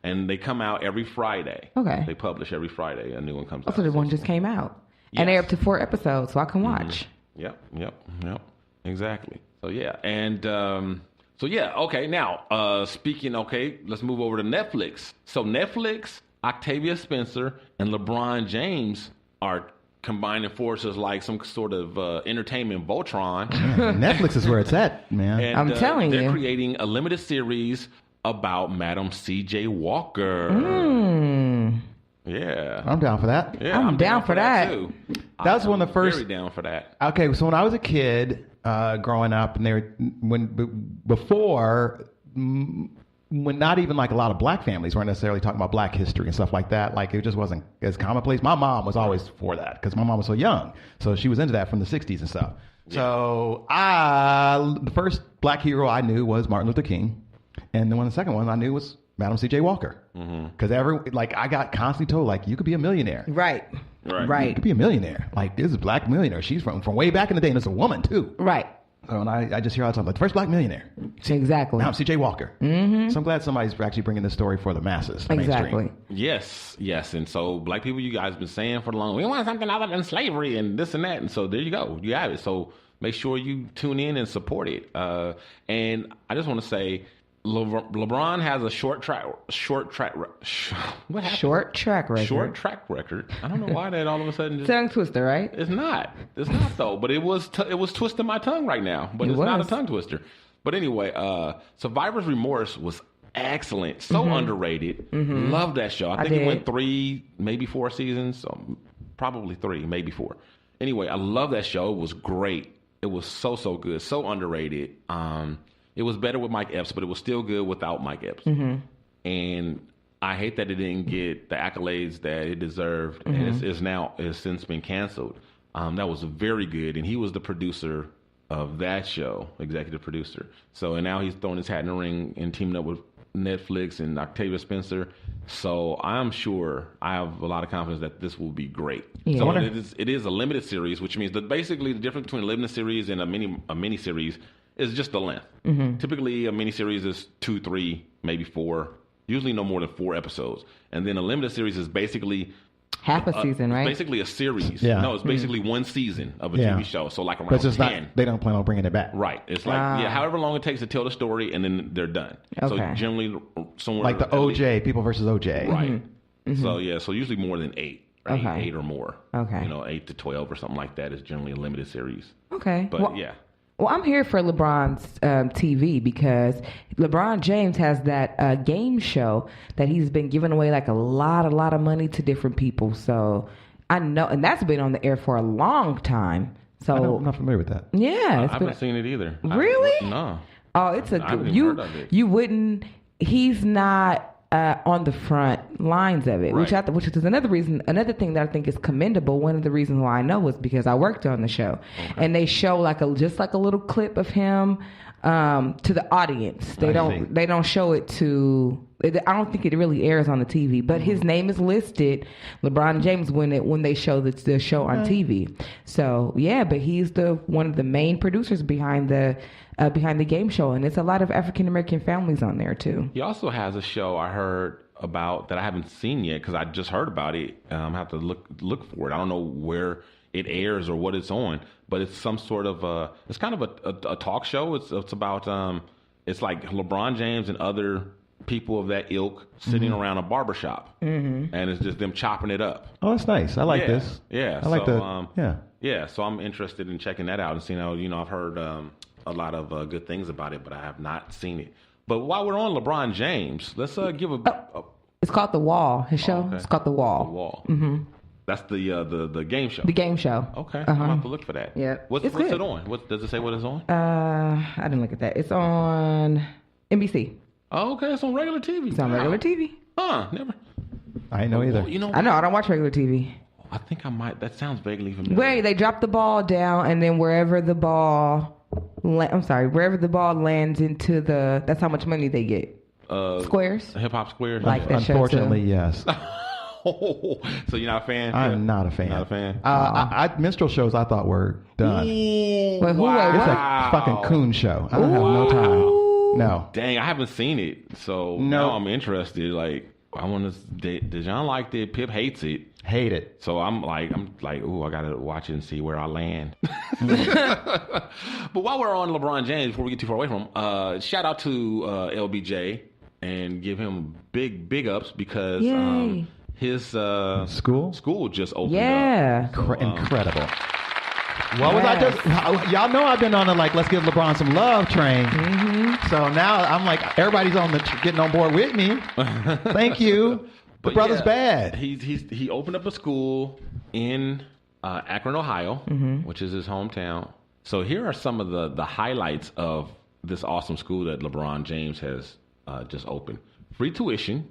And they come out every Friday. Okay. They publish every Friday. A new one comes out. So the one just came out. Yes. And they're up to 4 episodes, so I can watch. Yep. Exactly. So, yeah. And okay. Now, speaking, let's move over to Netflix. So, Netflix, Octavia Spencer, and LeBron James are combining forces like some sort of entertainment Voltron. Netflix is where it's at, man. And, I'm telling you. They're creating a limited series about Madam C.J. Walker. Yeah. I'm down for that. Yeah, I'm down for that. too. That's one of the first. Very down for that. Okay, so when I was a kid growing up, and when not even like a lot of black families weren't necessarily talking about black history and stuff like that. Like it just wasn't as commonplace. My mom was always for that because my mom was so young. So she was into that from the 60s and stuff. Yeah. So the first black hero I knew was Martin Luther King. And then the second one I knew was Madam C.J. Walker. Because I got constantly told, like, you could be a millionaire. Right. You could be a millionaire. Like, this is a black millionaire. She's from way back in the day, and it's a woman, too. Right. So, and I just hear all the time, like, the first black millionaire. Exactly. Now, C.J. Walker. Mm-hmm. So I'm glad somebody's actually bringing this story for the masses. Exactly. Yes. And so black people, you guys have been saying for the long, we want something other than slavery and this and that. And so there you go. You have it. So make sure you tune in and support it. And I just want to say, LeBron has a short track record. I don't know why that all of a sudden just tongue twister, right? It's not though. But it was twisting my tongue right now. But it's not a tongue twister. But anyway, Survivor's Remorse was excellent, so underrated. Love that show. I think it went 3, maybe 4 seasons. So probably 3, maybe 4. Anyway, I love that show. It was great. It was so good, so underrated. It was better with Mike Epps, but it was still good without Mike Epps. And I hate that it didn't get the accolades that it deserved, and it's since been canceled. That was very good, and he was the producer of that show, executive producer. So, and now he's throwing his hat in the ring and teaming up with Netflix and Octavia Spencer. So I'm sure, I have a lot of confidence that this will be great. Yeah. So it is a limited series, which means that basically the difference between a limited series and a mini series is just the length. Typically, a miniseries is 2, 3, maybe 4. Usually no more than 4 episodes. And then a limited series is basically half a season, right? Basically a series. Yeah. No, it's basically one season of a TV show. So like around but it's 10. They don't plan on bringing it back. Right. It's like, however long it takes to tell the story, and then they're done. Okay. So generally somewhere... Like the OJ, people versus OJ. Right. So usually more than 8. Right? Okay. 8 or more. Okay. 8 to 12 or something like that is generally a limited series. Okay. But Well, I'm here for LeBron's TV because LeBron James has that game show that he's been giving away like a lot of money to different people. So I know, and that's been on the air for a long time. So I'm not familiar with that. I Yeah, haven't seen it either. Really? No. Oh, it's a good. You wouldn't. He's not on the front lines of it, right. which is another thing that I think is commendable. One of the reasons why I know was because I worked on the show, and they show just like a little clip of him to the audience. They don't show it to. I don't think it really airs on the TV, but his name is listed, LeBron James, when they show the show on TV. So yeah, but he's one of the main producers behind the game show, and it's a lot of African American families on there too. He also has a show I heard about that I haven't seen yet because I just heard about it. I have to look for it. I don't know where it airs or what it's on, but it's some sort of it's kind of a talk show. It's about it's like LeBron James and other people of that ilk sitting around a barbershop, and it's just them chopping it up. Oh, that's nice. I like this. Yeah, I like yeah. So I'm interested in checking that out and seeing how I've heard a lot of good things about it, but I have not seen it. But while we're on LeBron James, let's give a. It's called The Wall. His show. Okay. It's called The Wall. The Wall. That's the game show. The game show. Okay, I'm gonna have to look for that. Yeah. What's it on? What does it say? What it's on? I didn't look at that. It's on NBC. Oh, okay. It's on regular TV. It's on regular TV. Huh? Never. I didn't know either. I know. I don't watch regular TV. I think I might. That sounds vaguely familiar. Wait, they drop the ball down, and then wherever the ball lands into that's how much money they get. Squares. Hip hop squares. Like that Unfortunately, yes. So you're not a fan? I'm not a fan. Not a fan? Minstrel shows I thought were done. Wait, It's a fucking coon show. I don't have no time. No. Dang, I haven't seen it. So now I'm interested. Like, I want to. Dejan liked it. Pip hates it. Hate it. So I'm like, ooh, I gotta watch it and see where I land. But while we're on LeBron James, before we get too far away from him, shout out to LBJ and give him big ups because his school just opened up. So, incredible. What was I just? Y'all know I've been on the let's give LeBron some love train. Mm-hmm. So now I'm like, everybody's getting on board with me. Thank you. The brother's bad. He opened up a school in Akron, Ohio, which is his hometown. So here are some of the highlights of this awesome school that LeBron James has just opened. Free tuition,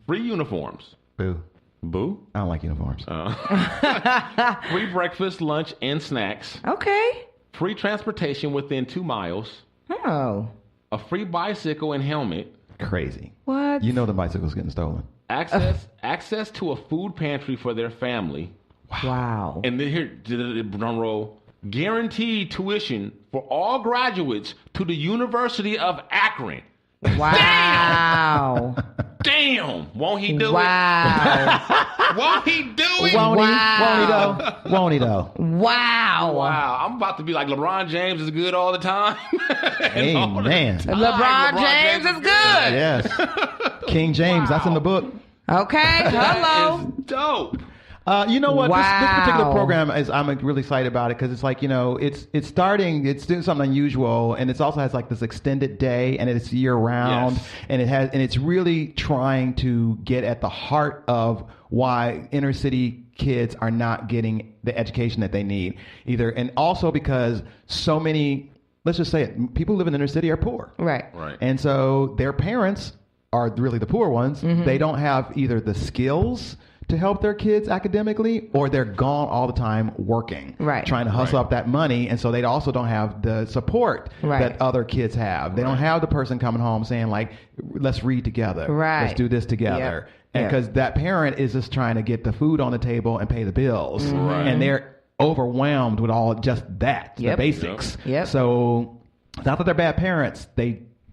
free uniforms. Boo? I don't like uniforms. Free breakfast, lunch, and snacks. Okay. Free transportation within 2 miles. Oh. A free bicycle and helmet. Crazy. What? You know the bicycle's getting stolen. Access to a food pantry for their family. Wow. And then here, drum roll, guaranteed tuition for all graduates to the University of Akron. Wow. Damn. Won't he do it? Wow. Won't he do it? Won't he though? Won't he though? Wow. Wow. I'm about to be like LeBron James is good all the time. Amen. LeBron James is good. Yes. King James, that's in the book. Okay. Hello. That is dope. You know what? Wow. This particular program I'm really excited about it because it's like, it's doing something unusual, and it also has like this extended day, and it's year round, and it's really trying to get at the heart of why inner city kids are not getting the education that they need either, and also because so many, let's just say it, people who live in the inner city are poor, right, and so their parents are really the poor ones. They don't have either the skills to help their kids academically, or they're gone all the time working, trying to hustle up that money, and so they also don't have the support that other kids have. They don't have the person coming home saying like, let's read together, let's do this together, and because that parent is just trying to get the food on the table and pay the bills, and they're overwhelmed with all just that, the basics. So it's not that they're bad parents,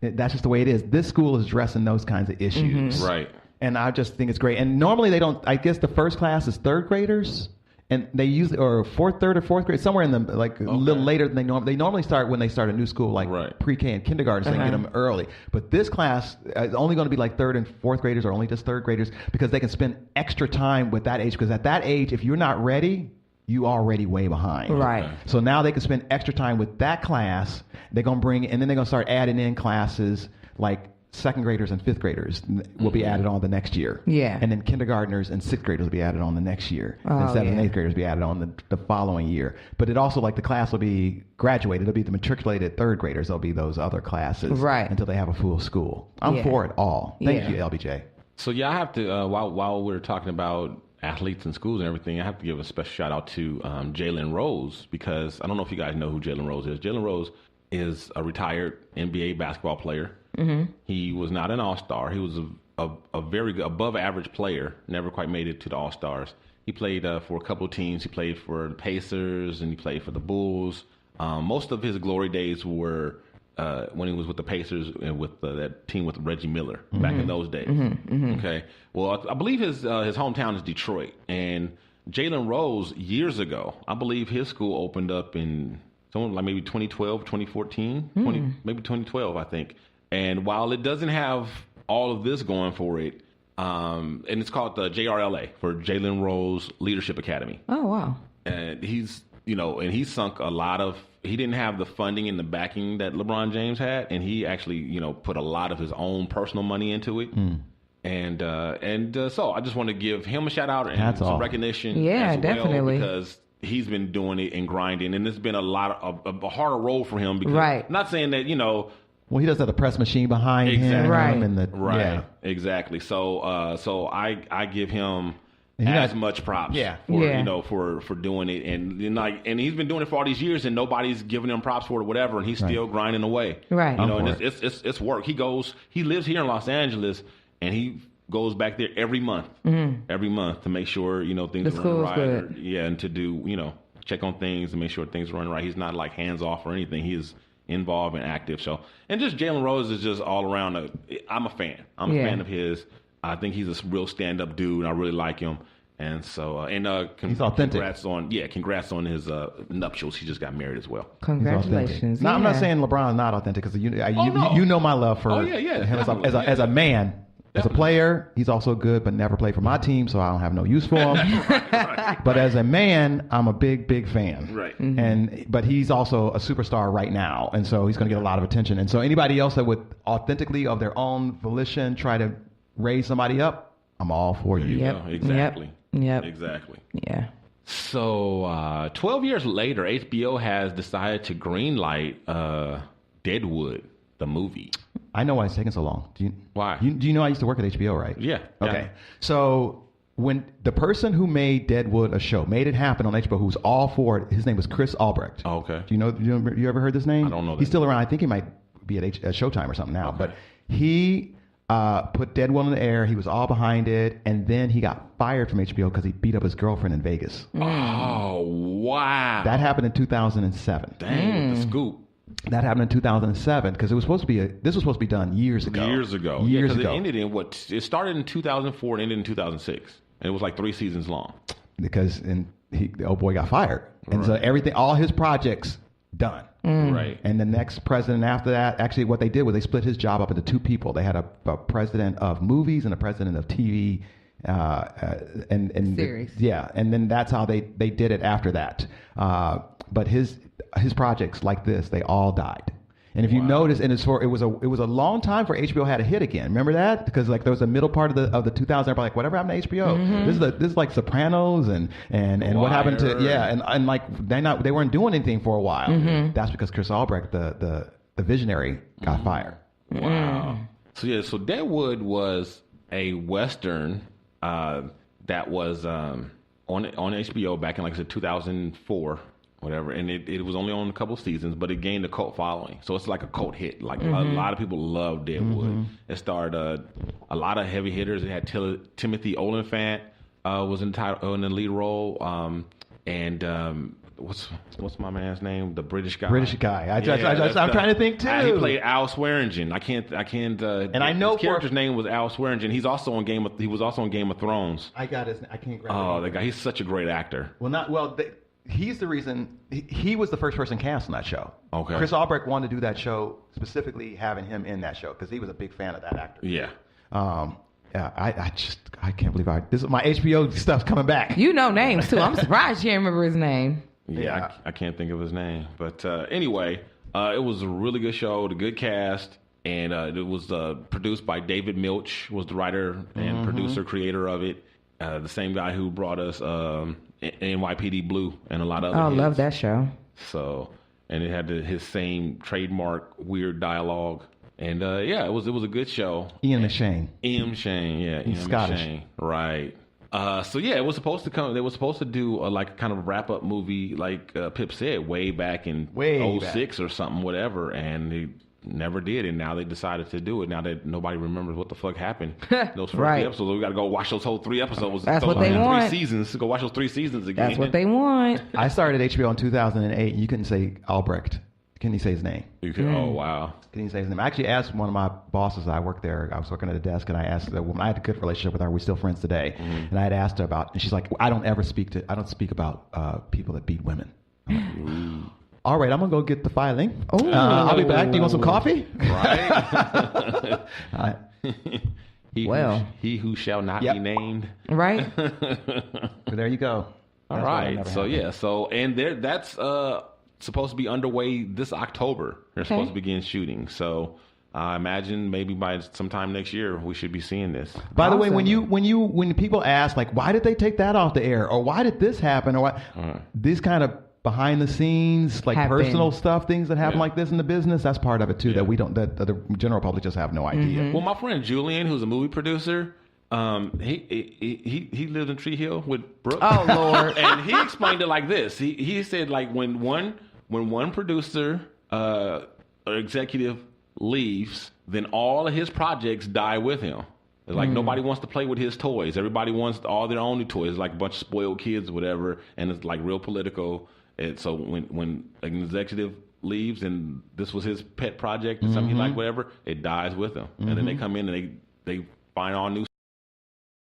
that's just the way it is. This school is addressing those kinds of issues. Right. And I just think it's great. And normally they don't, I guess the first class is third graders. And they usually, or third or fourth grade, somewhere in the, a little later than they normally start when they start a new school, like pre-K and kindergarten, so they can get them early. But this class is only going to be like third and fourth graders, or only just third graders, because they can spend extra time with that age. Because at that age, if you're not ready, you already way behind. Right. So now they can spend extra time with that class. They're going to bring, and then they're going to start adding in classes like second graders and fifth graders will be added on the next year. Yeah. And then kindergartners and sixth graders will be added on the next year. And seventh and eighth graders will be added on the following year. But it also, like, the class will be graduated. It'll be the matriculated third graders. There'll be those other classes. Right. Until they have a full school. I'm for it all. Thank you, LBJ. So, I have to, while we're talking about athletes and schools and everything, I have to give a special shout out to Jalen Rose, because I don't know if you guys know who Jalen Rose is. Jalen Rose is a retired NBA basketball player. Mm-hmm. He was not an all-star. He was a very good, above-average player. Never quite made it to the all-stars. He played for a couple of teams. He played for the Pacers, and he played for the Bulls. Most of his glory days were when he was with the Pacers and with that team with Reggie Miller back in those days. Okay. Well, I believe his hometown is Detroit. And Jalen Rose, years ago, I believe his school opened up in somewhere like maybe 2012, 2014, maybe 2012, I think. And while it doesn't have all of this going for it, and it's called the JRLA, for Jalen Rose Leadership Academy. Oh, wow. And he's sunk a lot of, he didn't have the funding and the backing that LeBron James had. And he actually, put a lot of his own personal money into it. And so I just want to give him a shout out and some recognition. Yeah, as well, definitely. Because he's been doing it and grinding, and it's been a harder role for him. Because I'm not saying that, well, he does have the press machine behind him. Right. Exactly. So I give him as much props for doing it, and he's been doing it for all these years, and nobody's giving him props for it or whatever, and he's still grinding away. Right. And it's work. He lives here in Los Angeles, and he goes back there every month to make sure things are running right. Good. And to do check on things and make sure things are running right. He's not like hands off or anything. He is involved and active. So, and just Jalen Rose is just all around. I'm a fan. I'm a fan of his. I think he's a real stand-up dude, and I really like him. And so, he's authentic. Congrats on his nuptials. He just got married as well. Congratulations. No, I'm not saying LeBron's not authentic because you know my love for him as a man. As a player, he's also good, but never played for my team, so I don't have no use for him. Right. But as a man, I'm a big fan. Right. But he's also a superstar right now, and so he's going to get a lot of attention. And so anybody else that would authentically, of their own volition, try to raise somebody up, I'm all for you. Yep. Exactly. Yep. Exactly. Yeah. So 12 years later, HBO has decided to greenlight Deadwood, the movie. I know why it's taking so long. Why? Do you know I used to work at HBO, right? Yeah. Okay. Yeah. So when the person who made Deadwood a show, made it happen on HBO, who was all for it, his name was Chris Albrecht. Oh, okay. Do you ever heard this name? I don't know. He's still around. I think he might be at Showtime or something now. Okay. But he put Deadwood on the air. He was all behind it, and then he got fired from HBO because he beat up his girlfriend in Vegas. Oh, wow. That happened in 2007. Dang, the scoop. That happened in 2007 because this was supposed to be done years ago. Years ago. Because it ended in it started in 2004 and ended in 2006. And it was like 3 seasons long. Because the old boy got fired. And so all his projects done. Right. And the next president after that, actually what they did was they split his job up into 2 people. They had a president of movies and a president of TV and series. And then that's how they did it after that. But his projects like this, they all died. And if you notice, and it was a long time for HBO had a hit again. Remember that? Because like there was a middle part of the 2000s, everybody like whatever happened to HBO? Mm-hmm. This is like Sopranos and what happened to and like they weren't doing anything for a while. Mm-hmm. That's because Chris Albrecht, the visionary, got fired. Wow. So Deadwood was a Western that was on HBO back in like I said 2004. Whatever, and it was only on a couple of seasons, but it gained a cult following. So it's like a cult hit. Like a lot of people love Deadwood. Mm-hmm. It starred a lot of heavy hitters. It had Timothy Olyphant was in the lead role, and what's my man's name? The British guy. I'm trying to think too. He played Al Swearingen. I can't. And I know his character's name was Al Swearingen. He was also on Game of Thrones. I got his. I can't grab. Oh, that guy. He's such a great actor. He's the reason he was the first person cast on that show. Okay. Chris Albrecht wanted to do that show specifically having him in that show because he was a big fan of that actor. Yeah. I can't believe my HBO stuff's coming back. You know names too. I'm surprised you can't remember his name. Yeah. I can't think of his name. But anyway, it was a really good show, a good cast, and it was produced by David Milch, was the writer and producer, creator of it. The same guy who brought us NYPD Blue and a lot of other hits. Love that show. So, and it had his same trademark weird dialogue. And it was a good show. Ian McShane. Ian Scottish. McShane. Right. It was supposed to come. They were supposed to do like kind of a wrap up movie, like Pip said, way back in 06 or something, whatever. And they never did, and now they decided to do it. Now that nobody remembers what the fuck happened, those first 3 episodes, we got to go watch those whole 3 episodes. That's what they want. 3 seasons to go watch those 3 seasons again. That's what they want. I started HBO in 2008. You couldn't say Albrecht. Can you say his name? You could. Oh wow. Can you say his name? I actually asked one of my bosses. I worked there. I was working at a desk, and I asked the woman. I had a good relationship with her. We're still friends today. Mm-hmm. And I had asked her about, and she's like, I don't speak about people that beat women. I'm like, all right, I'm going to go get the filing. I'll be back. Do you want some coffee? Right. He who shall not be named. Right. So there you go. All right. So, and that's supposed to be underway this October. They're supposed to begin shooting. So I imagine maybe by sometime next year, we should be seeing this. By the way, when people ask, like, why did they take that off the air? Or why did this happen? Or this kind of behind the scenes, like personal stuff, things that happen like this in the business, that's part of it too, that we don't, that the general public just have no idea. Mm-hmm. Well, my friend Julian, who's a movie producer, he lives in Tree Hill with Brooke. Oh Lord. And he explained it like this. He said, like, when one producer or executive leaves, then all of his projects die with him. It's like nobody wants to play with his toys. Everybody wants all their own new toys. It's like a bunch of spoiled kids or whatever, and it's like real political. And so when an executive leaves and this was his pet project or something he liked, whatever, it dies with him. And then they come in and they find all new